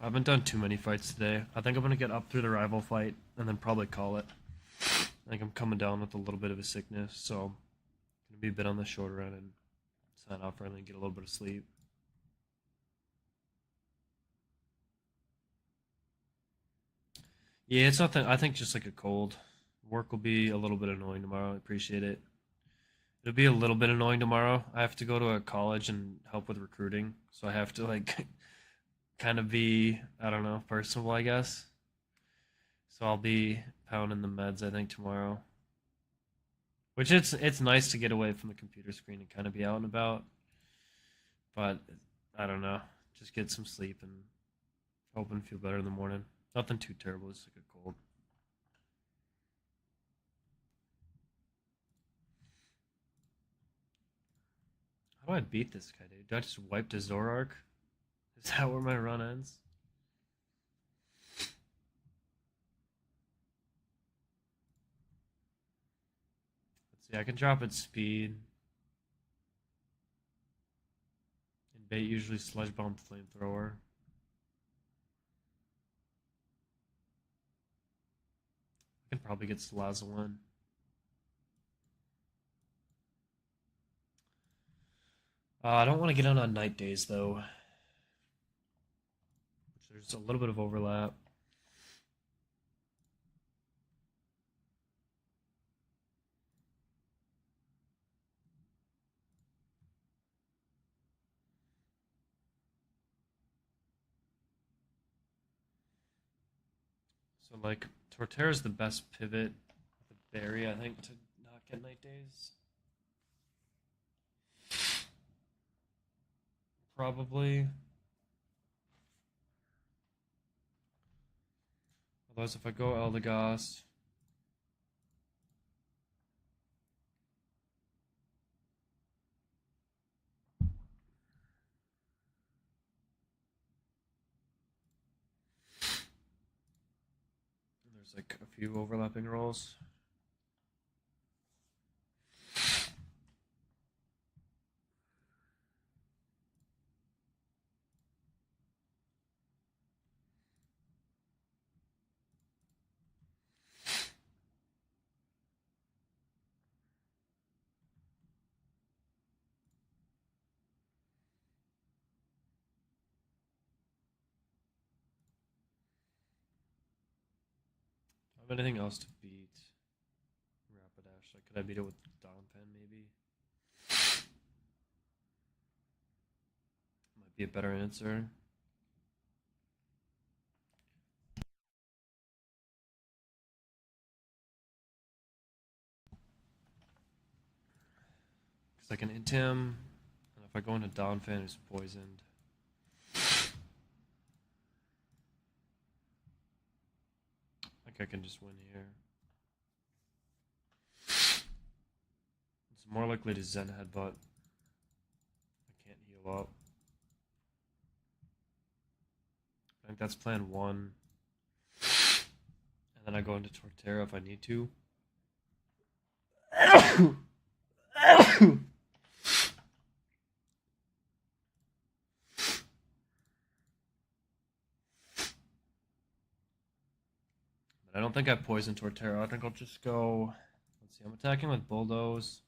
I haven't done too many fights today. I think I'm gonna get up through the rival fight and then probably call it. I think I'm coming down with a little bit of a sickness, so gonna be a bit on the shorter end and sign off early and get a little bit of sleep. Yeah, it's nothing. I think just like a cold. Work will be a little bit annoying tomorrow. I appreciate it. It'll be a little bit annoying tomorrow. I have to go to a college and help with recruiting, so I have to like kind of be, I don't know, personable, I guess. So I'll be pounding the meds, I think, tomorrow. Which it's nice to get away from the computer screen and kind of be out and about, but I don't know. Just get some sleep and hope and feel better in the morning. Nothing too terrible, just like a cold. How do I beat this guy, dude? Do I just wipe to Zoroark? Is that where my run ends? Let's see, I can drop its speed. And bait usually sludge bomb flamethrower. I can probably get Salazzle. I don't want to get on night days though. Which there's a little bit of overlap. So like Torterra is the best pivot with a berry, I think, to not get night days. Probably. Otherwise, if I go Eldegoss, there's like a few overlapping rolls. Do I have anything else to beat Rapidash? Like, could I beat it with Donphan maybe? Might be a better answer. Because I can int him, and if I go into Donphan who's poisoned, I think I can just win here. It's more likely to Zen Headbutt. I can't heal up. I think that's plan one. And then I go into Torterra if I need to. But I don't think I poisoned Torterra. I think I'll just go. Let's see, I'm attacking with Bulldoze.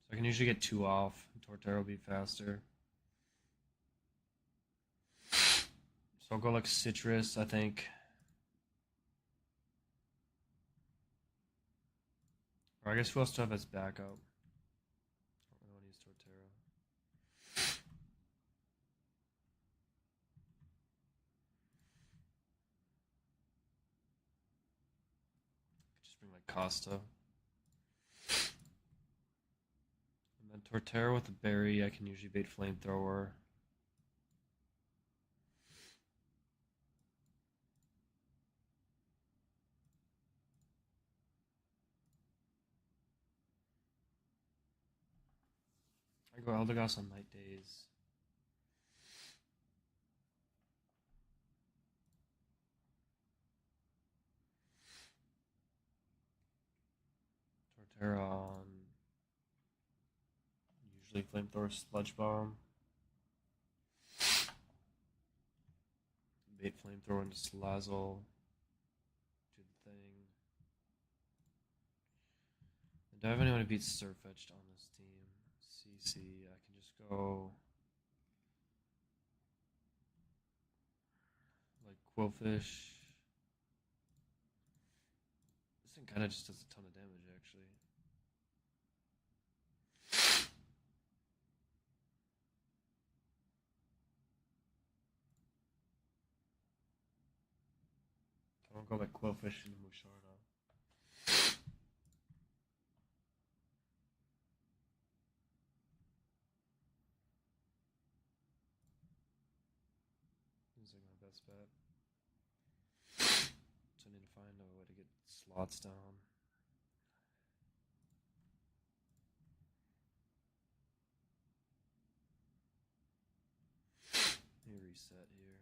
So I can usually get two off. Torterra will be faster. So I'll go like Citrus, I think. Or I guess who else to have as backup? I don't really want to use Torterra. Just bring like Costa. And then Torterra with the berry, I can usually bait Flamethrower. I go Eldegoss on night days. Torterra on usually Flamethrower Sludge Bomb. Bait flamethrower into Slazzle. Do the thing. Do I have anyone who beats Surfetched on this team? CC. I can just go like Quillfish. This thing kind of just does a ton of damage, actually. I don't go like Quillfish into Musharna. Seems like my best bet. So I need to find a way to get slots down. Let me reset here.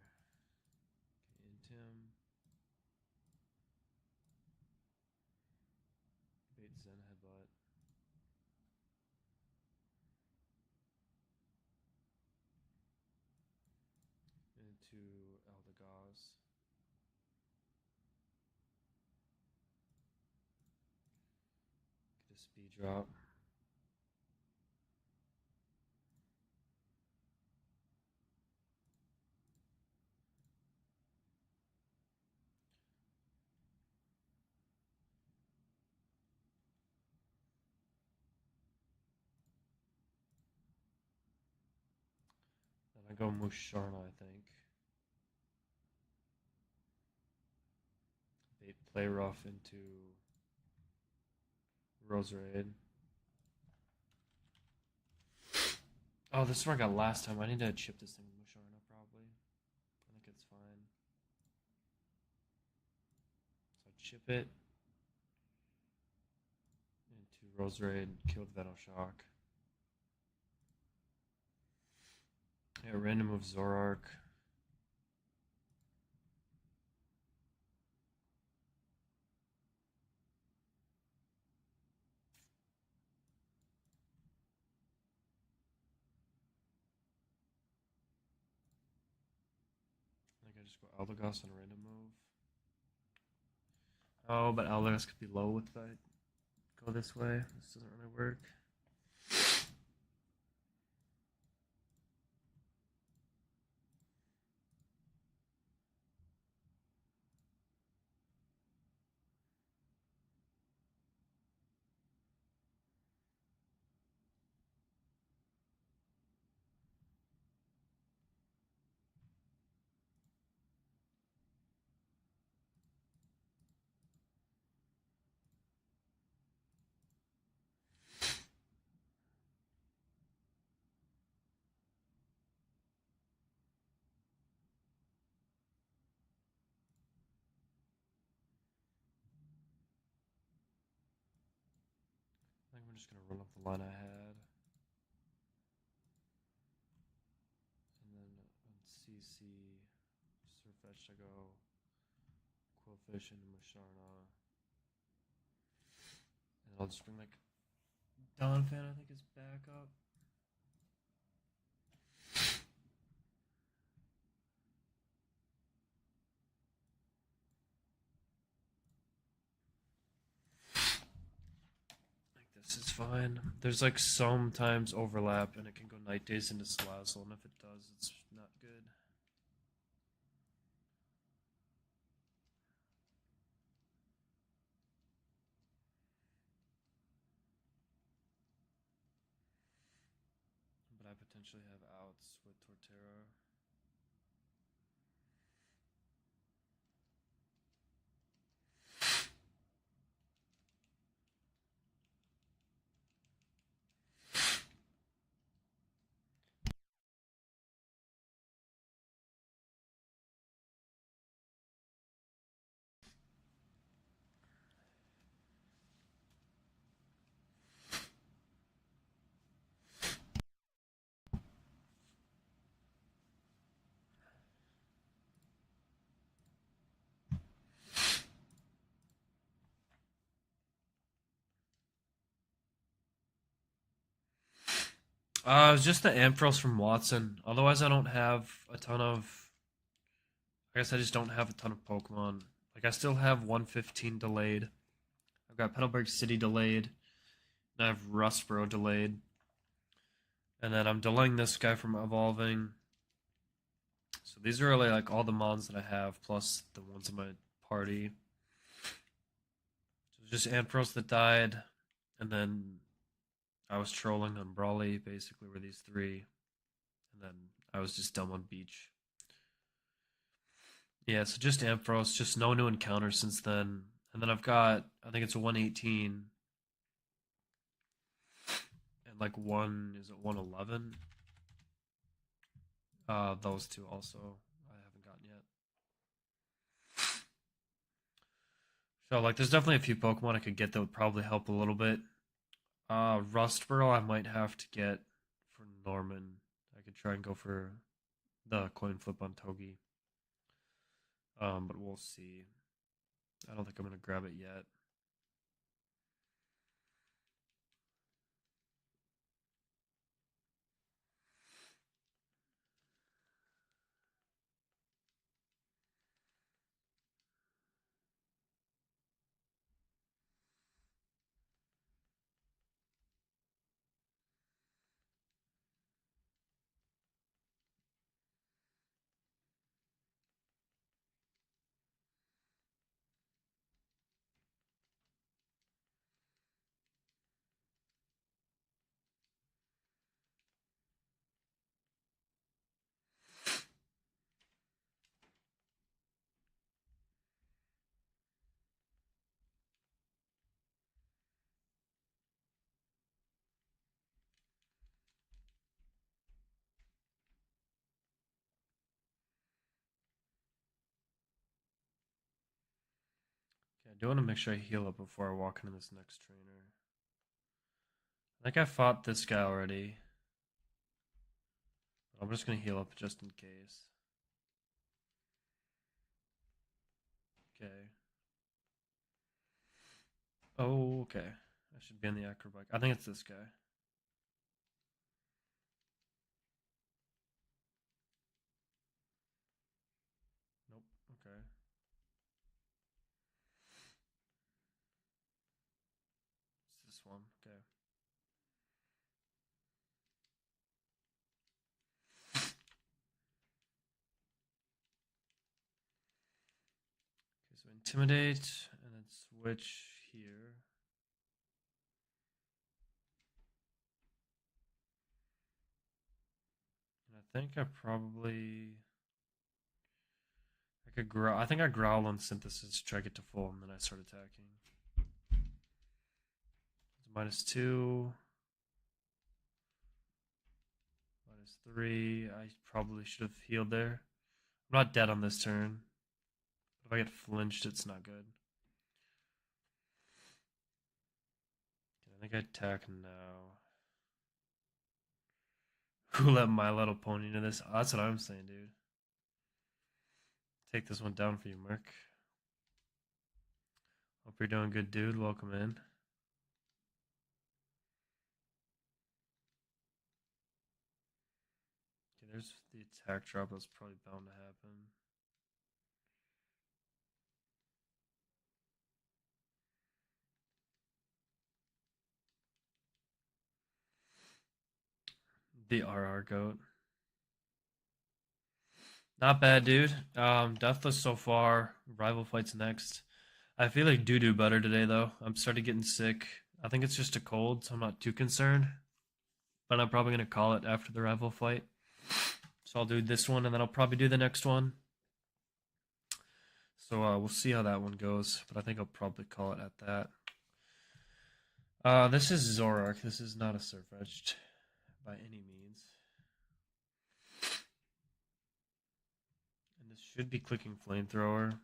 Okay, Intim. Bait Zen Headbutt. Into Eldegoss. Get a speed drop. Then I go Musharna, I think. Bait Play Rough into Roserade. Oh, this is where I got last time. I need to chip this thing with Musharna, probably. I think it's fine. So I chip it into Roserade, kill with Venoshock. Yeah, random move Zoroark. I think I just go Eldegoss on a random move. Oh, but Eldegoss could be low if I go this way. This doesn't really work. I think I'm just going to run up the line I had. And then on CC, Surfetched, I go Quillfish into Musharna. And I'll just bring like Donphan, I think, is back up. This is fine. There's like sometimes overlap and it can go Night Days into Slazzle, and if it does, it's not good. But I potentially have outs with Torterra. It was just the Ampharos from Watson. Otherwise, I don't have a ton of. I guess I just don't have a ton of Pokemon. Like I still have 115 delayed. I've got Petalburg City delayed. And I have Rustboro delayed. And then I'm delaying this guy from evolving. So these are really like all the mons that I have, plus the ones in my party. So just Ampharos that died, and then I was trolling on Brawly, basically were these three. And then I was just dumb on Beach. Yeah, so just Ampharos, just no new encounters since then. And then I've got, I think it's a 118. And like one, is it 111? Those two also I haven't gotten yet. So like there's definitely a few Pokemon I could get that would probably help a little bit. Rustboro I might have to get for Norman. I could try and go for the coin flip on Togi. But we'll see. I don't think I'm gonna grab it yet. Okay, I do want to make sure I heal up before I walk into this next trainer. I think I fought this guy already. But I'm just gonna heal up just in case. Okay. Oh, okay. I should be on the acrobike. I think it's this guy. Nope. Okay. It's this one. Okay. Okay, so intimidate and then switch here. And I think I probably I could growl. I think I growl on synthesis to try to get to full, and then I start attacking. It's -2, -3. I probably should have healed there. I'm not dead on this turn. But if I get flinched, it's not good. Okay, I think I attack now. Who let My Little Pony into this? Oh, that's what I'm saying, dude. Take this one down for you, Merc. Hope you're doing good, dude. Welcome in. Okay, there's the attack drop. That's probably bound to happen. The RR goat. Not bad, dude. Deathless so far. Rival fights next. I feel like do better today though. I'm starting getting sick. I think it's just a cold, so I'm not too concerned. But I'm probably gonna call it after the rival fight. So I'll do this one, and then I'll probably do the next one. So we'll see how that one goes. But I think I'll probably call it at that. This is Zorak. This is not a Surfetched by any means. And this should be clicking Flamethrower.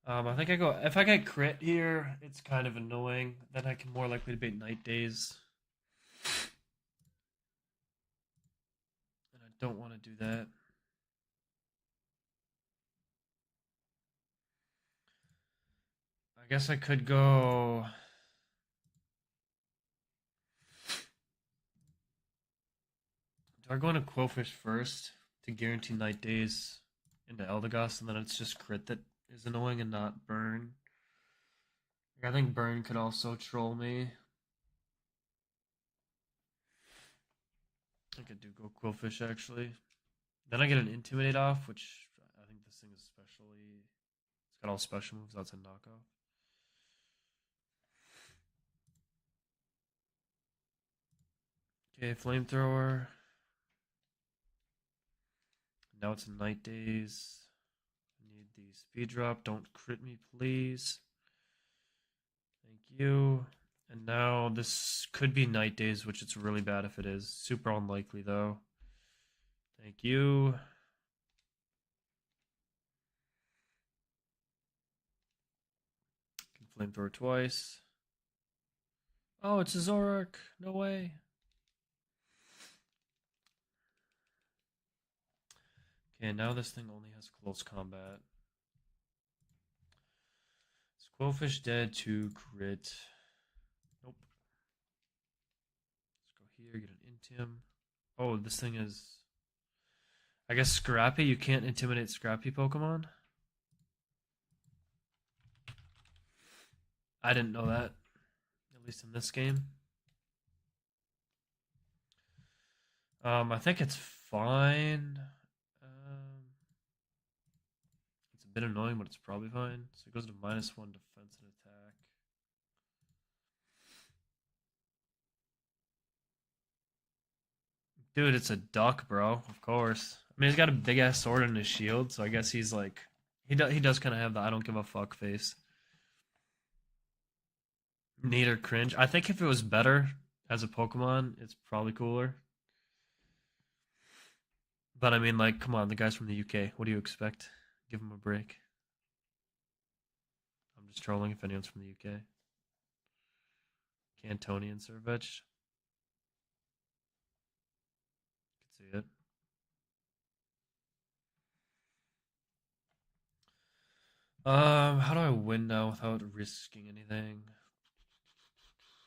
I think I go if I get crit here, it's kind of annoying. Then I can more likely to bait Night Days. And I don't want to do that. I guess I could go. Do I go into Quillfish first to guarantee night days into Eldegoss, and then it's just crit that is annoying and not burn? I think burn could also troll me. I could do go Quillfish actually. Then I get an Intimidate off, which I think this thing is specially. It's got all special moves outside knockoff. Okay, Flamethrower. Now it's night days. I need the speed drop. Don't crit me, please. Thank you. And now this could be night days, which it's really bad if it is. Super unlikely though. Thank you. Can flamethrower twice. Oh, it's a Zoroark. No way. Okay, now this thing only has close combat. Is Quillfish dead to crit? Nope. Let's go here, get an Intim. Oh, this thing is... I guess Scrappy, you can't intimidate Scrappy Pokemon? I didn't know that. At least in this game. I think it's fine. It's a bit annoying, but it's probably fine. So it goes to -1 defense and attack. Dude, it's a duck, bro. Of course. I mean, he's got a big ass sword in his shield, so I guess he's like, he does kind of have the I don't give a fuck face. Neat or cringe. I think if it was better as a Pokemon, it's probably cooler. But I mean, like, come on, the guy's from the UK. What do you expect? Give him a break. I'm just trolling if anyone's from the UK. Cantonian Servetch. Could see it. How do I win now without risking anything?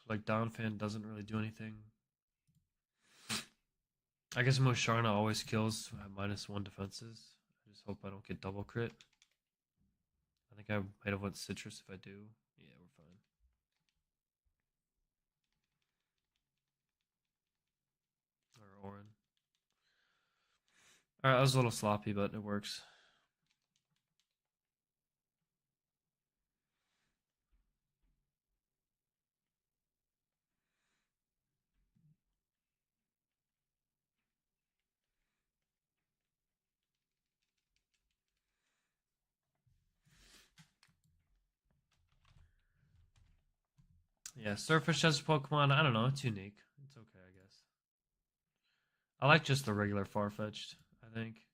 Like, Donphan doesn't really do anything. I guess Mosharna always kills at -1 defenses. I just hope I don't get double crit. I think I might have went Citrus if I do. Yeah, we're fine. Or Orin. Alright, that was a little sloppy, but it works. Yeah, Surfish as a Pokemon, I don't know, it's unique. It's okay, I guess. I like just the regular Farfetch'd, I think.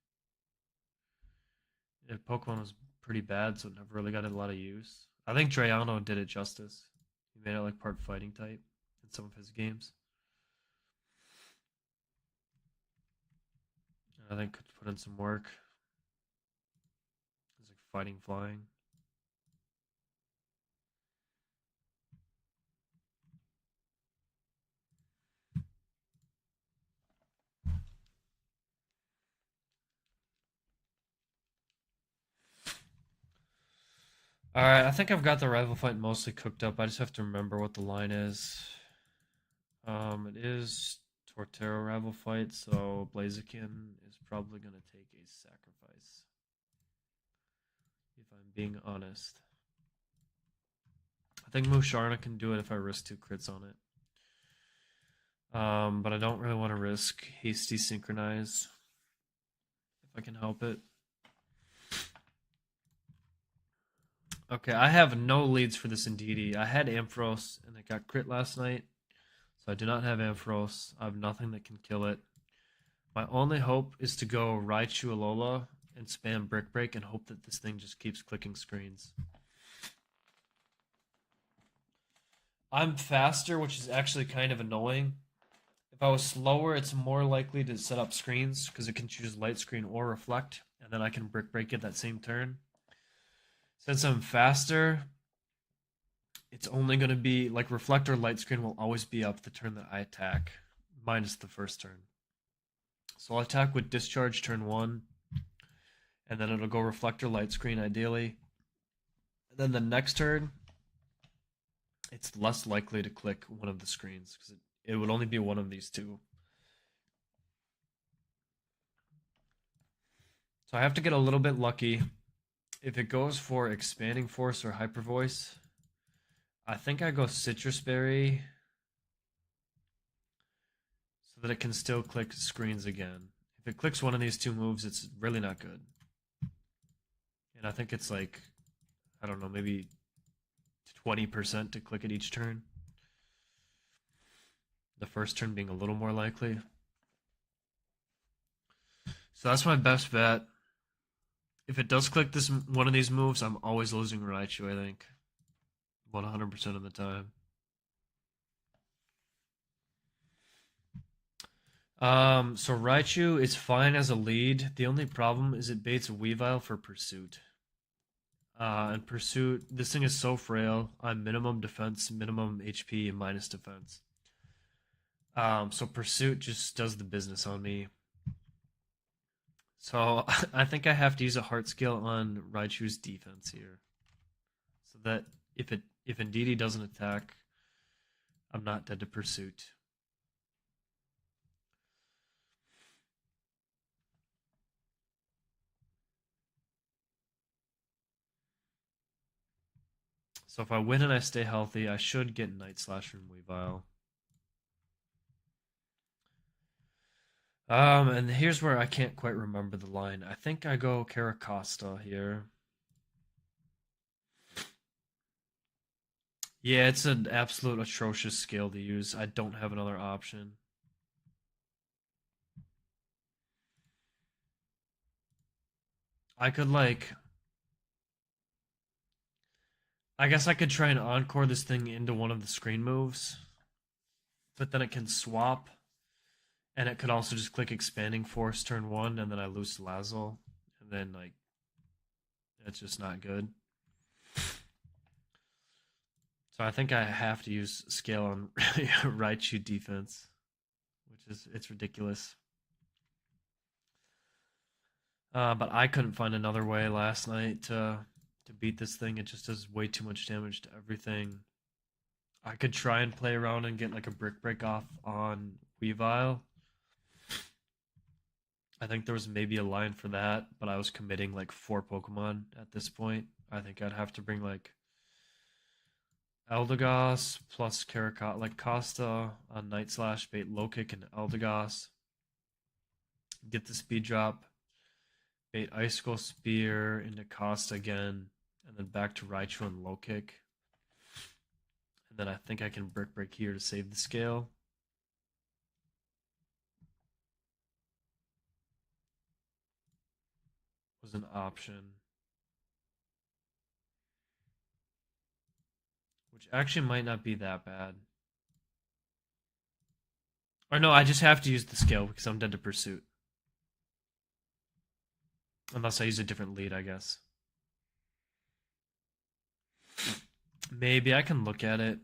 Pokemon was pretty bad, so it never really got a lot of use. I think Drayano did it justice. He made it like part fighting type in some of his games. And I think could put in some work. It's like fighting flying. Alright, I think I've got the rival fight mostly cooked up. I just have to remember what the line is. It is Torterra rival fight, so Blaziken is probably going to take a sacrifice. If I'm being honest. I think Musharna can do it if I risk 2 crits on it. But I don't really want to risk Hasty Synchronize if I can help it. Okay, I have no leads for this Indeedee. I had Ampharos and it got crit last night. So I do not have Ampharos. I have nothing that can kill it. My only hope is to go Raichu Alola and spam Brick Break and hope that this thing just keeps clicking screens. I'm faster, which is actually kind of annoying. If I was slower, it's more likely to set up screens because it can choose Light Screen or Reflect, and then I can Brick Break it that same turn. Since I'm faster, it's only going to be like reflector light screen will always be up the turn that I attack, minus the first turn. So I'll attack with discharge turn 1, and then it'll go reflector light screen ideally. And then the next turn, it's less likely to click one of the screens because it would only be one of these two. So I have to get a little bit lucky. If it goes for expanding force or hyper voice, I think I go citrus berry so that it can still click screens again. If it clicks one of these two moves, it's really not good. And I think it's like, I don't know, maybe 20% to click it each turn. The first turn being a little more likely. So that's my best bet. If it does click this one of these moves, I'm always losing Raichu, I think. 100% of the time. So Raichu is fine as a lead. The only problem is it baits Weavile for Pursuit. And Pursuit, this thing is so frail. I'm minimum defense, minimum HP, and minus defense. So Pursuit just does the business on me. So I think I have to use a heart skill on Raichu's defense here. So that if indeed he doesn't attack, I'm not dead to Pursuit. So if I win and I stay healthy, I should get Night Slash from Weavile. And here's where I can't quite remember the line. I think I go Caracosta here. Yeah, it's an absolute atrocious scale to use. I don't have another option. I could like... I guess I could try and encore this thing into one of the screen moves. But then it can swap. And it could also just click Expanding Force turn 1, and then I lose Lazzle. And then, like, it's just not good. So I think I have to use scale on Raichu defense, which is, it's ridiculous. But I couldn't find another way last night to beat this thing. It just does way too much damage to everything. I could try and play around and get like a Brick Break off on Weavile. I think there was maybe a line for that, but I was committing like 4 Pokemon at this point. I think I'd have to bring like Eldegoss plus like Costa on Night Slash, bait Low Kick and Eldegoss. Get the speed drop, bait Icicle Spear into Costa again, and then back to Raichu and Low Kick. And then I think I can Brick Break here to save the scale. Was an option. Which actually might not be that bad. Or no, I just have to use the scale because I'm dead to Pursuit. Unless I use a different lead, I guess. Maybe I can look at it.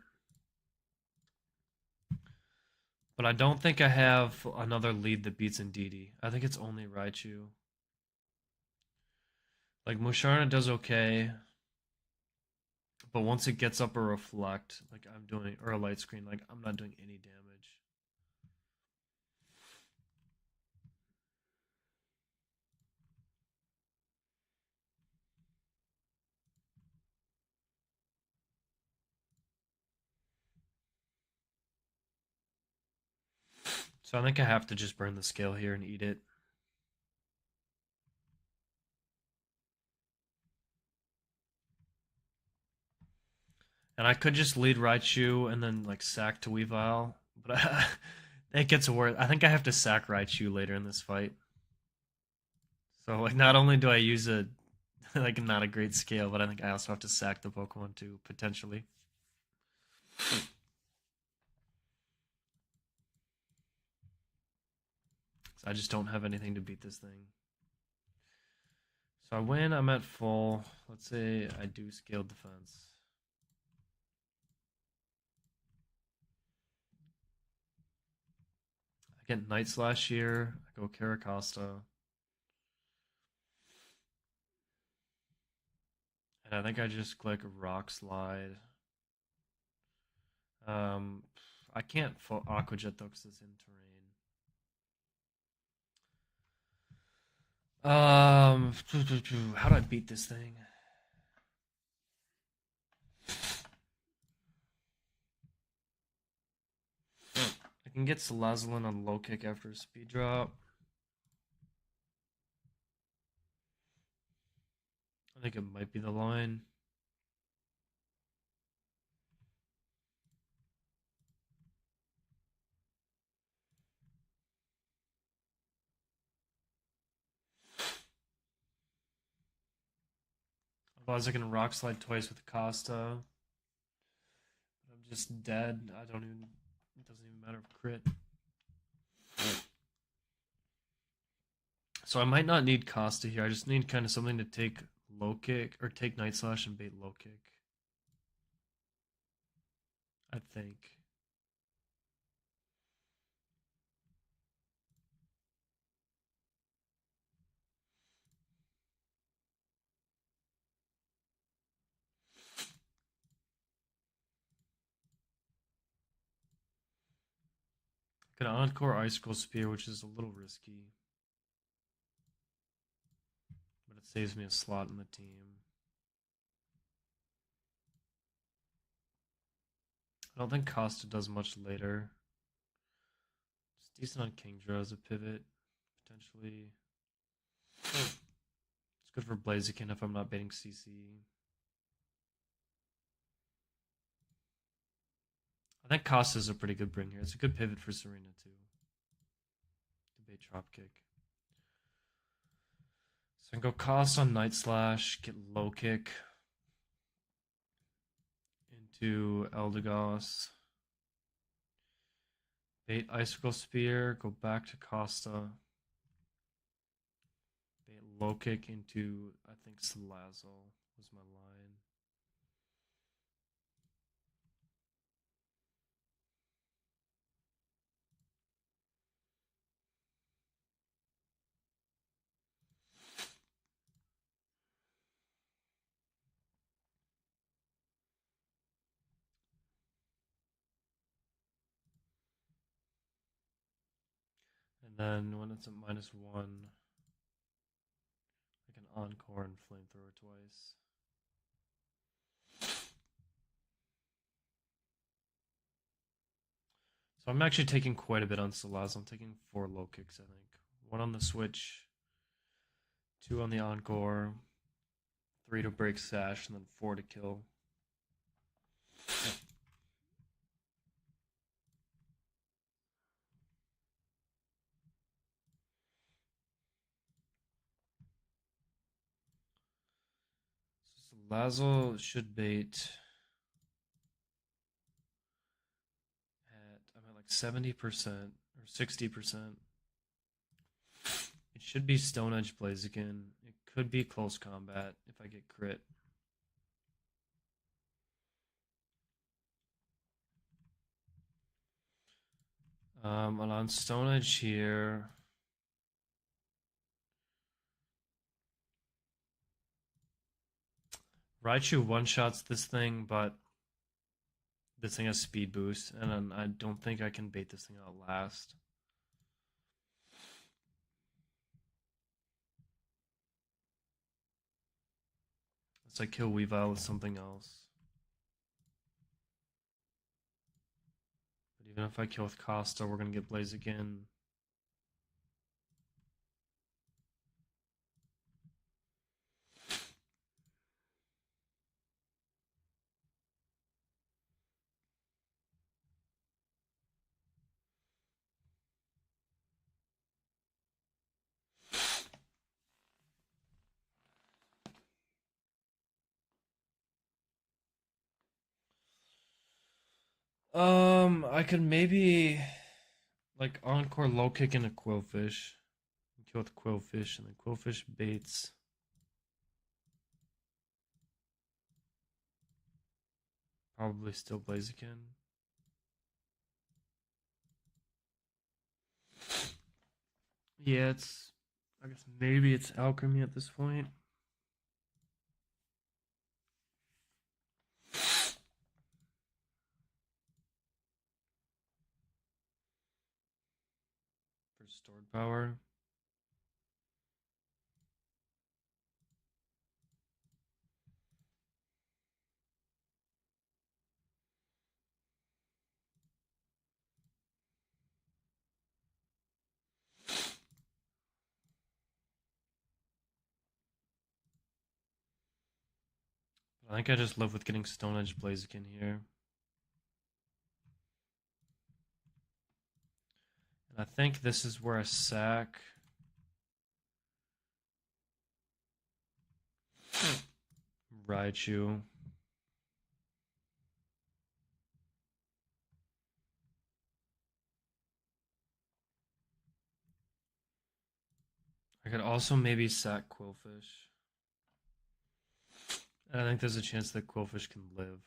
But I don't think I have another lead that beats Indeedee. I think it's only Raichu. Like, Musharna does okay. But once it gets up a Reflect, like I'm doing, or a Light Screen, like I'm not doing any damage. So I think I have to just burn the scale here and eat it. And I could just lead Raichu and then like sack to Weavile, but it gets worse. I think I have to sack Raichu later in this fight. So like not only do I use a like not a great scale, but I think I also have to sack the Pokemon too, potentially. So I just don't have anything to beat this thing. So I win, I'm at full. Let's say I do scale defense. get Night Slash here. I go Caracosta. And I think I just click Rock Slide. Um, I can't full Aqua Jet though because it's in terrain. How do I beat this thing? I can get Salazzlin on low kick after a speed drop. I think it might be the line. Otherwise, I can Rock Slide twice with Costa. I'm just dead. I don't even. It doesn't even matter if crit. So I might not need Costa here. I just need kind of something to take low kick or take Night Slash and bait low kick. I think. I can Encore Icicle Spear, which is a little risky. But it saves me a slot in the team. I don't think Costa does much later. It's decent on Kingdra as a pivot, potentially. It's good for Blaziken if I'm not baiting CC. I think Costa's a pretty good bring here. It's a good pivot for Serena too. To bait Dropkick. So I can go Costa on Night Slash, get low kick into Eldegoss. Bait Icicle Spear, go back to Costa. Bait low kick into, I think, Salazzle was my line. And then when it's at -1, I can Encore and Flamethrower twice. So I'm actually taking quite a bit on Salazzle. I'm taking 4 low kicks, I think. 1 on the switch, 2 on the Encore, 3 to break Sash, and then 4 to kill. So Salazzle should bait I'm at like 70% or 60%. It should be Stone Edge Blaziken. It could be close combat if I get crit. And on Stone Edge here, Raichu one-shots this thing, but this thing has speed boost, and I don't think I can bait this thing out last. Let's like kill Weavile with something else. But even if I kill with Costa, we're gonna get Blaziken. I could maybe like Encore low kick into Quillfish. Kill with Quillfish, and then Quillfish baits. Probably still Blaziken. Yeah, it's. I guess maybe it's alchemy at this point. For stored power. I think I just live with getting Stone Edge Blaziken here. And I think this is where I sack Raichu. I could also maybe sack Quillfish. And I think there's a chance that Quillfish can live.